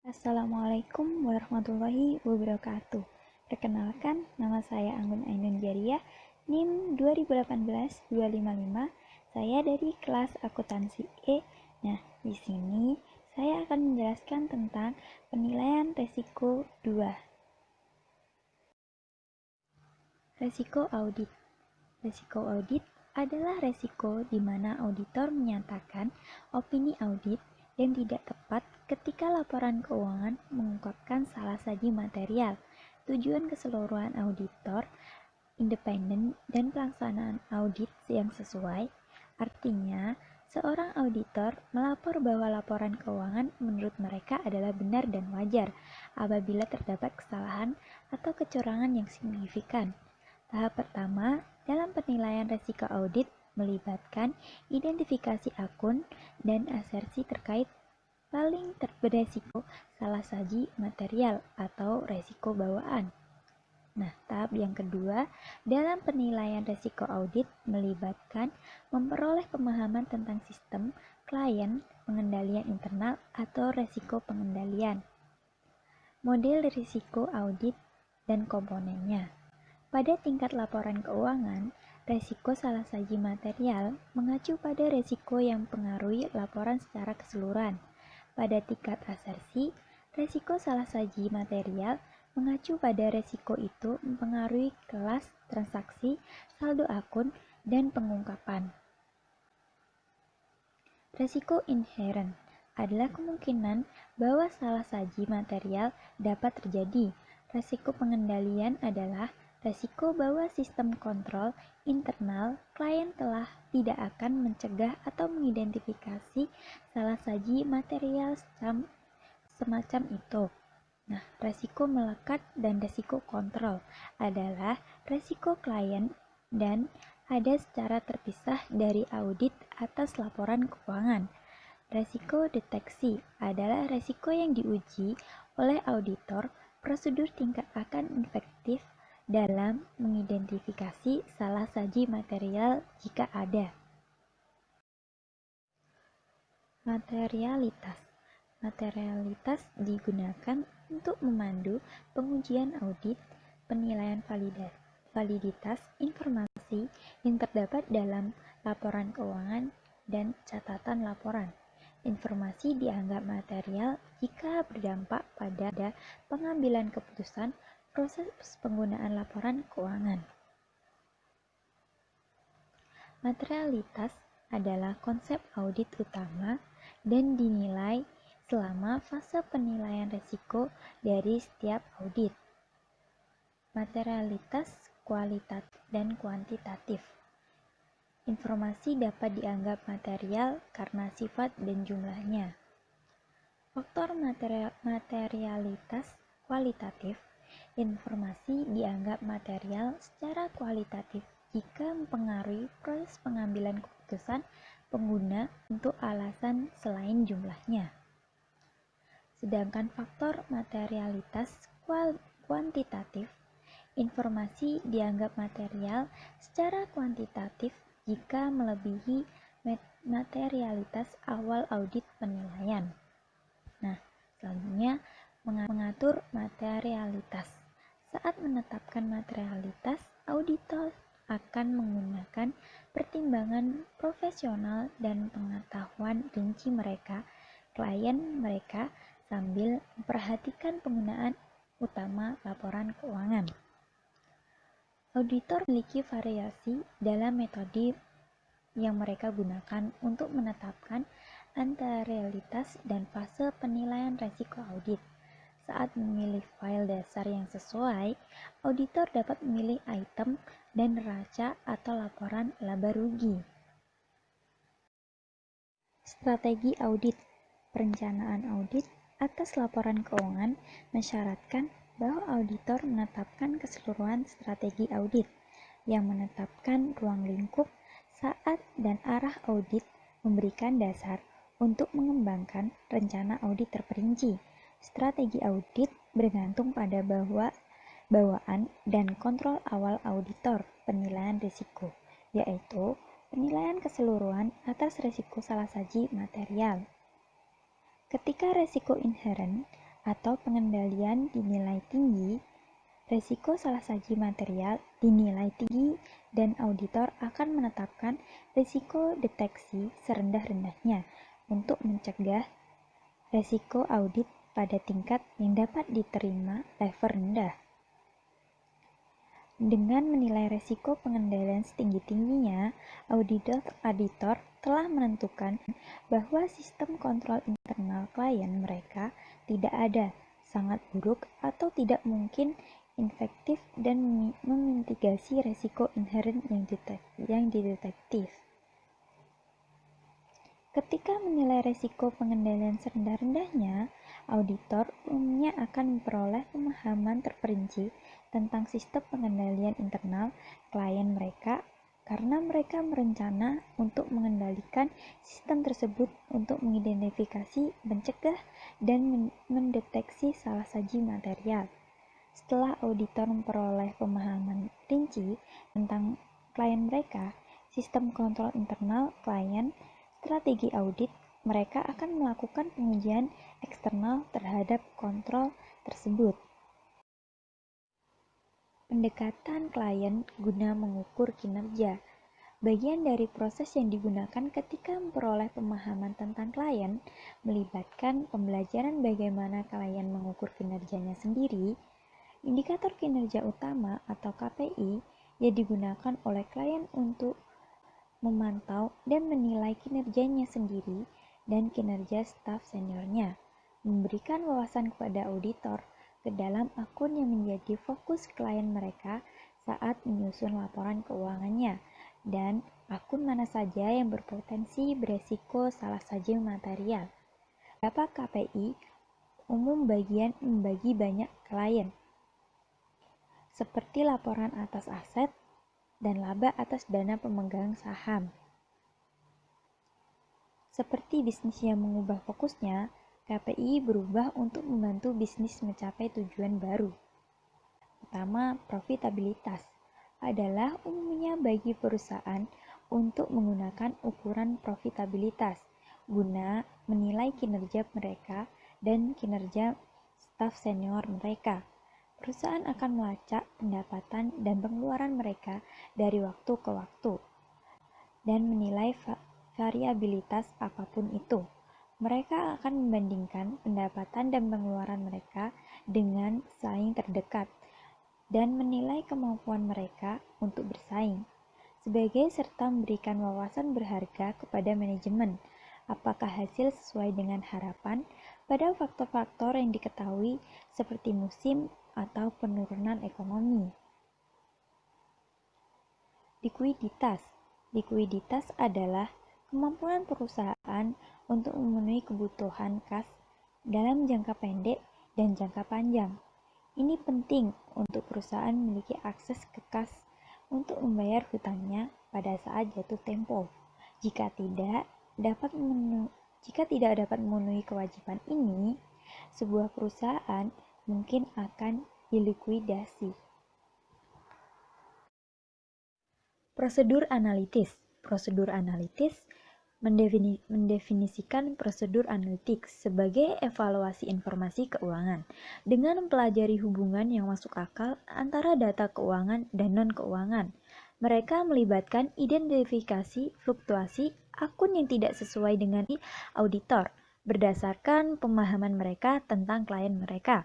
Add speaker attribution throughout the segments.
Speaker 1: Assalamualaikum warahmatullahi wabarakatuh. Perkenalkan, nama saya Anggun Ainun Jariah, NIM 2018-255. Saya dari kelas akuntansi E. Nah, di sini saya akan menjelaskan tentang penilaian resiko 2. Resiko audit. Resiko audit adalah resiko di mana auditor menyatakan opini audit yang tidak tepat ketika laporan keuangan mengungkapkan salah saji material. Tujuan keseluruhan auditor independen dan pelaksanaan audit yang sesuai. Artinya, seorang auditor melapor bahwa laporan keuangan menurut mereka adalah benar dan wajar apabila terdapat kesalahan atau kecurangan yang signifikan. Tahap pertama dalam penilaian risiko audit melibatkan identifikasi akun dan asersi terkait paling beresiko salah saji material atau resiko bawaan. Nah, tahap yang kedua dalam penilaian risiko audit melibatkan memperoleh pemahaman tentang sistem, klien, pengendalian internal, atau risiko pengendalian. Model risiko audit dan komponennya. Pada tingkat laporan keuangan, resiko salah saji material mengacu pada resiko yang mempengaruhi laporan secara keseluruhan. Pada tingkat asersi, resiko salah saji material mengacu pada resiko itu mempengaruhi kelas transaksi, saldo akun, dan pengungkapan. Resiko inherent adalah kemungkinan bahwa salah saji material dapat terjadi. Resiko pengendalian adalah resiko bahwa sistem kontrol internal klien telah tidak akan mencegah atau mengidentifikasi salah saji material semacam itu. Nah, resiko melekat dan resiko kontrol adalah resiko klien dan ada secara terpisah dari audit atas laporan keuangan. Resiko deteksi adalah resiko yang diuji oleh auditor prosedur tingkat akan efektif dalam mengidentifikasi salah saji material jika ada. Materialitas digunakan untuk memandu pengujian audit, penilaian validitas informasi yang terdapat dalam laporan keuangan dan catatan laporan. Informasi dianggap material jika berdampak pada pengambilan keputusan proses penggunaan laporan keuangan. Materialitas adalah konsep audit utama dan dinilai selama fase penilaian risiko dari setiap audit. Materialitas kualitatif dan kuantitatif. Informasi dapat dianggap material karena sifat dan jumlahnya. Faktor materialitas kualitatif. Informasi dianggap material secara kualitatif jika mempengaruhi proses pengambilan keputusan pengguna untuk alasan selain jumlahnya. Sedangkan faktor materialitas kuantitatif, informasi dianggap material secara kuantitatif jika melebihi materialitas awal audit penilaian. Nah, selanjutnya mengatur materialitas. Saat menetapkan materialitas, auditor akan menggunakan pertimbangan profesional dan pengetahuan rinci mereka, klien mereka, sambil memperhatikan penggunaan utama laporan keuangan. Auditor memiliki variasi dalam metode yang mereka gunakan untuk menetapkan materialitas dan fase penilaian risiko audit. Saat memilih file dasar yang sesuai, auditor dapat memilih item dan neraca atau laporan laba rugi. Strategi audit. Perencanaan audit atas laporan keuangan mensyaratkan bahwa auditor menetapkan keseluruhan strategi audit yang menetapkan ruang lingkup saat dan arah audit, memberikan dasar untuk mengembangkan rencana audit terperinci. Strategi audit bergantung pada bawaan dan kontrol awal auditor penilaian risiko, yaitu penilaian keseluruhan atas risiko salah saji material. Ketika risiko inherent atau pengendalian dinilai tinggi, resiko salah saji material dinilai tinggi dan auditor akan menetapkan risiko deteksi serendah-rendahnya untuk mencegah resiko audit pada tingkat yang dapat diterima level rendah. Dengan menilai resiko pengendalian setinggi-tingginya, auditor telah menentukan bahwa sistem kontrol internal klien mereka tidak ada, sangat buruk, atau tidak mungkin efektif dan memitigasi resiko inheren yang didetektif. Ketika menilai resiko pengendalian serendah-rendahnya, auditor umumnya akan memperoleh pemahaman terperinci tentang sistem pengendalian internal klien mereka karena mereka merencana untuk mengendalikan sistem tersebut untuk mengidentifikasi, mencegah, dan mendeteksi salah saji material. Setelah auditor memperoleh pemahaman rinci tentang klien mereka, sistem kontrol internal klien, strategi audit, mereka akan melakukan pengujian eksternal terhadap kontrol tersebut. Pendekatan klien guna mengukur kinerja. Bagian dari proses yang digunakan ketika memperoleh pemahaman tentang klien melibatkan pembelajaran bagaimana klien mengukur kinerjanya sendiri. Indikator kinerja utama atau KPI yang digunakan oleh klien untuk memantau dan menilai kinerjanya sendiri dan kinerja staf seniornya, memberikan wawasan kepada auditor ke dalam akun yang menjadi fokus klien mereka saat menyusun laporan keuangannya, dan akun mana saja yang berpotensi beresiko salah saji material. Beberapa KPI umum membagi banyak klien, seperti laporan atas aset dan laba atas dana pemegang saham. Seperti bisnis yang mengubah fokusnya, KPI berubah untuk membantu bisnis mencapai tujuan baru. Pertama, profitabilitas adalah umumnya bagi perusahaan untuk menggunakan ukuran profitabilitas guna menilai kinerja mereka dan kinerja staf senior mereka. Perusahaan akan melacak pendapatan dan pengeluaran mereka dari waktu ke waktu dan menilai variabilitas apapun itu. Mereka akan membandingkan pendapatan dan pengeluaran mereka dengan saing terdekat dan menilai kemampuan mereka untuk bersaing, sebagai serta memberikan wawasan berharga kepada manajemen apakah hasil sesuai dengan harapan pada faktor-faktor yang diketahui seperti musim atau penurunan ekonomi. Likuiditas adalah kemampuan perusahaan untuk memenuhi kebutuhan kas dalam jangka pendek dan jangka panjang. Ini penting untuk perusahaan memiliki akses ke kas untuk membayar hutangnya pada saat jatuh tempo. Jika tidak dapat memenuhi kewajiban ini, sebuah perusahaan mungkin akan dilikuidasi. Prosedur analitis mendefinisikan prosedur analitik sebagai evaluasi informasi keuangan dengan mempelajari hubungan yang masuk akal antara data keuangan dan non-keuangan. Mereka melibatkan identifikasi fluktuasi akun yang tidak sesuai dengan auditor berdasarkan pemahaman mereka tentang klien mereka.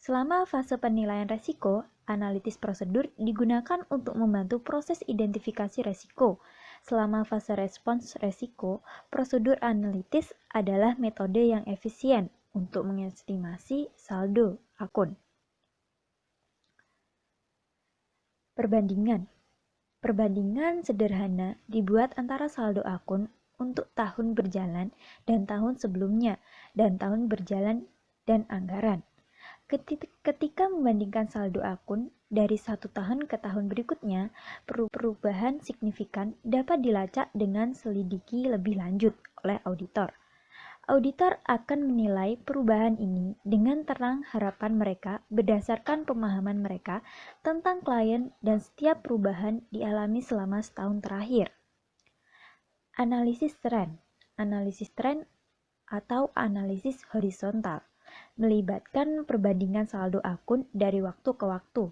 Speaker 1: Selama fase penilaian resiko, analitis prosedur digunakan untuk membantu proses identifikasi resiko. Selama fase respons resiko, prosedur analitis adalah metode yang efisien untuk mengestimasi saldo akun. Perbandingan sederhana dibuat antara saldo akun untuk tahun berjalan dan tahun sebelumnya, dan tahun berjalan dan anggaran. Ketika membandingkan saldo akun dari satu tahun ke tahun berikutnya, perubahan signifikan dapat dilacak dengan selidiki lebih lanjut oleh auditor. Auditor akan menilai perubahan ini dengan terang harapan mereka berdasarkan pemahaman mereka tentang klien dan setiap perubahan dialami selama setahun terakhir. Analisis tren atau analisis horizontal melibatkan perbandingan saldo akun dari waktu ke waktu.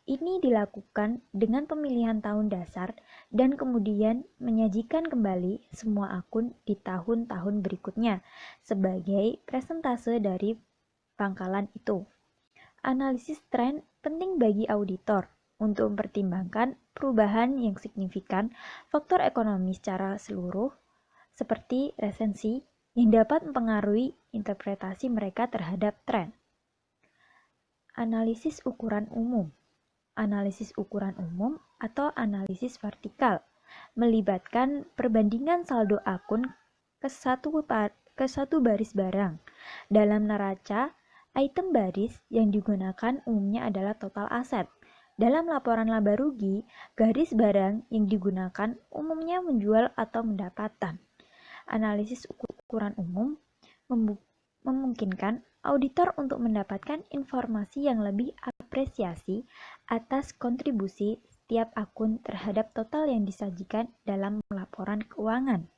Speaker 1: Ini dilakukan dengan pemilihan tahun dasar dan kemudian menyajikan kembali semua akun di tahun-tahun berikutnya sebagai presentase dari pangkalan itu. Analisis tren penting bagi auditor untuk mempertimbangkan perubahan yang signifikan faktor ekonomi secara seluruh seperti resensi yang dapat mempengaruhi interpretasi mereka terhadap tren. Analisis ukuran umum. Analisis ukuran umum atau analisis vertikal melibatkan perbandingan saldo akun ke satu baris barang. Dalam neraca, item baris yang digunakan umumnya adalah total aset. Dalam laporan laba rugi, garis barang yang digunakan umumnya menjual atau pendapatan. Analisis ukuran umum memungkinkan auditor untuk mendapatkan informasi yang lebih apresiasi atas kontribusi setiap akun terhadap total yang disajikan dalam laporan keuangan.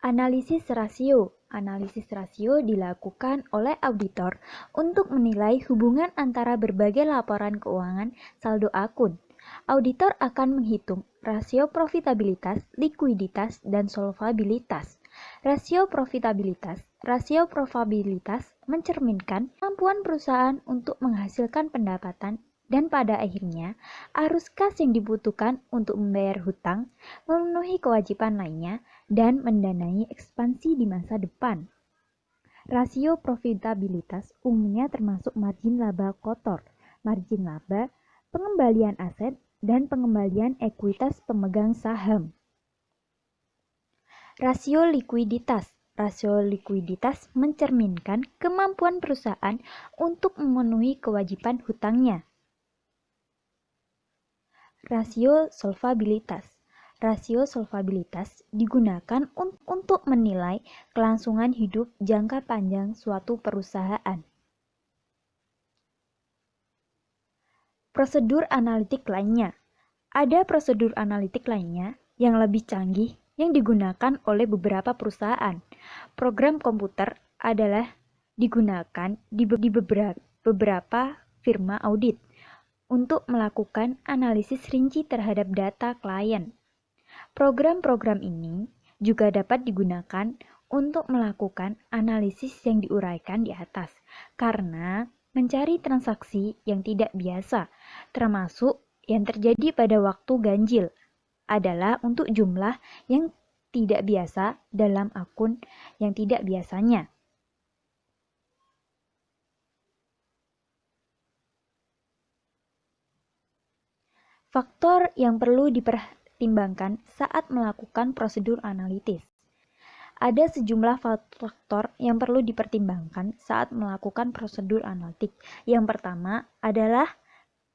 Speaker 1: Analisis rasio. Analisis rasio dilakukan oleh auditor untuk menilai hubungan antara berbagai laporan keuangan saldo akun. Auditor akan menghitung rasio profitabilitas, likuiditas, dan solvabilitas. Rasio profitabilitas mencerminkan kemampuan perusahaan untuk menghasilkan pendapatan dan pada akhirnya arus kas yang dibutuhkan untuk membayar hutang, memenuhi kewajiban lainnya, dan mendanai ekspansi di masa depan. Rasio profitabilitas umumnya termasuk margin laba kotor, margin laba, pengembalian aset, dan pengembalian ekuitas pemegang saham. Rasio likuiditas. Rasio likuiditas mencerminkan kemampuan perusahaan untuk memenuhi kewajiban hutangnya. Rasio solvabilitas. Rasio solvabilitas digunakan untuk menilai kelangsungan hidup jangka panjang suatu perusahaan. Prosedur analitik lainnya. Ada prosedur analitik lainnya yang lebih canggih yang digunakan oleh beberapa perusahaan. Program komputer adalah digunakan di beberapa firma audit untuk melakukan analisis rinci terhadap data klien. Program-program ini juga dapat digunakan untuk melakukan analisis yang diuraikan di atas, karena mencari transaksi yang tidak biasa, termasuk yang terjadi pada waktu ganjil, adalah untuk jumlah yang tidak biasa dalam akun yang tidak biasanya. Faktor yang perlu dipertimbangkan saat melakukan prosedur analitis. Ada sejumlah faktor yang perlu dipertimbangkan saat melakukan prosedur analitik. Yang pertama adalah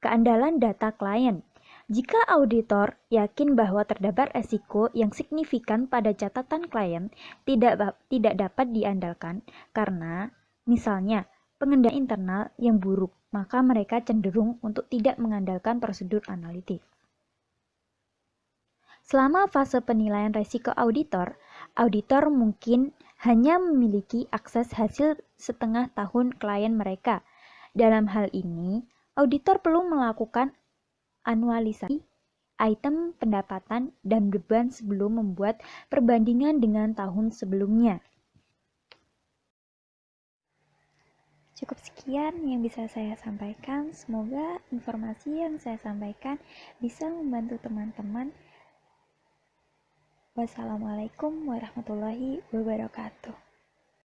Speaker 1: keandalan data klien. Jika auditor yakin bahwa terdapat resiko yang signifikan pada catatan klien tidak dapat diandalkan karena misalnya pengendalian internal yang buruk, maka mereka cenderung untuk tidak mengandalkan prosedur analitik. Selama fase penilaian risiko auditor mungkin hanya memiliki akses hasil setengah tahun klien mereka. Dalam hal ini, auditor perlu melakukan anualisasi item pendapatan dan beban sebelum membuat perbandingan dengan tahun sebelumnya. Cukup sekian yang bisa saya sampaikan. Semoga informasi yang saya sampaikan bisa membantu teman-teman. Wassalamualaikum warahmatullahi wabarakatuh.